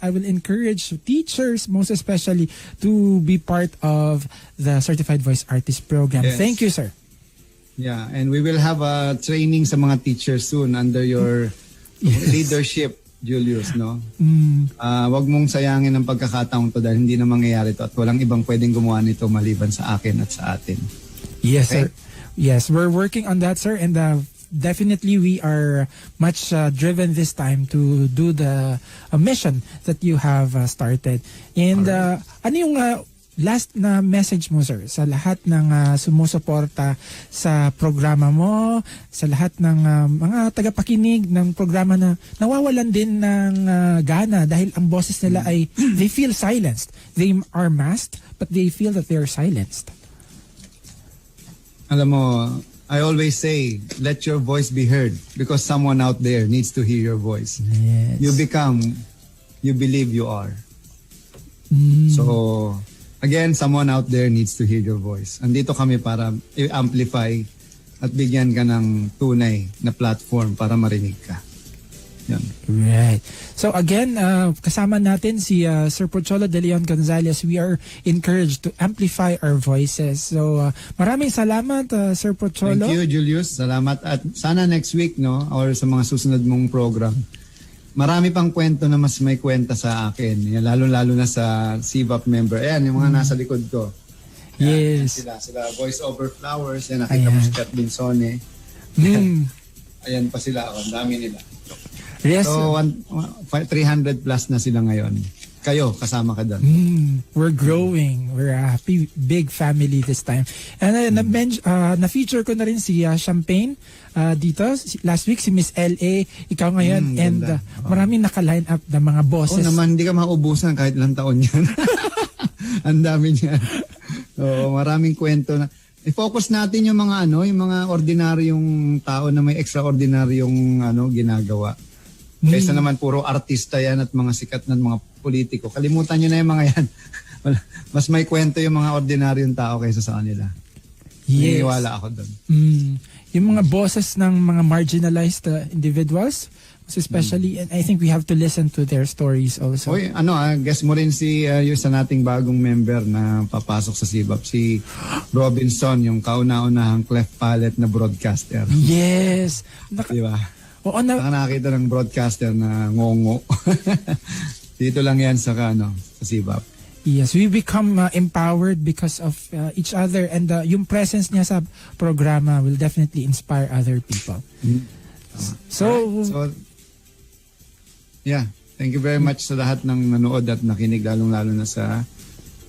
I will encourage teachers, most especially, to be part of the Certified Voice Artist program. Yes. Thank you, sir. Yeah, and we will have a training sa mga teachers soon under your leadership, Julius, no? Wag mong sayangin ang pagkakataon to dahil hindi na mangyayari to at walang ibang pwedeng gumawa nito maliban sa akin at sa atin. Yes, Okay? sir. Yes, we're working on that, sir, and definitely we are much driven this time to do the mission that you have started. And ano yung last na message mo, sir, sa lahat ng sumusuporta sa programa mo, sa lahat ng mga tagapakinig ng programa na nawawalan din ng gana dahil ang boses nila ay they feel silenced. They are masked, but they feel that they are silenced. Alam mo, I always say, let your voice be heard because someone out there needs to hear your voice. Yes. You become, you believe you are. So, again, someone out there needs to hear your voice. Andito kami para i-amplify at bigyan ka ng tunay na platform para marinig ka. Yan. Right. So again, kasama natin si Sir Pocholo De Leon Gonzalez. We are encouraged to amplify our voices. So maraming salamat, Sir Pocholo. Thank you, Julius. Salamat. At sana next week, no, or sa mga susunod mong program, marami pang kwento na mas may kwenta sa akin. Yan, lalo-lalo na sa CVAP member. Ayan, yung mga nasa likod ko. Ayan, Yes. Sila Voice Over Flowers. Yan, nakita mo si Kat Binsone. Ayan pa sila. Ang dami nila. Yes. So, 300 plus na sila ngayon. Kayo, kasama ka doon. We're growing. We're a happy, big family this time. And na-feature ko na rin si Champagne dito. Last week si Miss L.A. Ikaw ngayon. And maraming naka-line up na mga bosses. Naman, hindi ka maubusan kahit ilang taon yan. Ang dami niyan. So, maraming kwento na. I-focus natin yung mga yung mga ordinaryong tao na may extraordinaryong ginagawa. Kaysa naman puro artista yan at mga sikat na mga politiko. Kalimutan nyo na yung mga yan. Mas may kwento yung mga ordinaryong tao kaysa sa kanila. Yes. Naniniwala ako doon. Yung mga bosses ng mga marginalized individuals, especially, and I think we have to listen to their stories also. Oy, guess mo rin si yung sa nating bagong member na papasok sa CVAP, si Robinson, yung kauna-unahang cleft palate na broadcaster. Yes. Di ba? Oo Saka nakakita ng broadcaster na ngongo. Dito lang yan sa CVAP. Yes, we become empowered because of each other, and yung presence niya sa programa will definitely inspire other people. So, yeah, thank you very much sa lahat ng nanood at nakinig, lalong-lalo na sa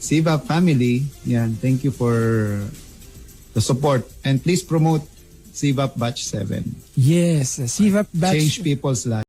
CVAP family. Yan, thank you for the support. And please promote CVAP Batch 7. yes, CVAP Batch. Change people's lives.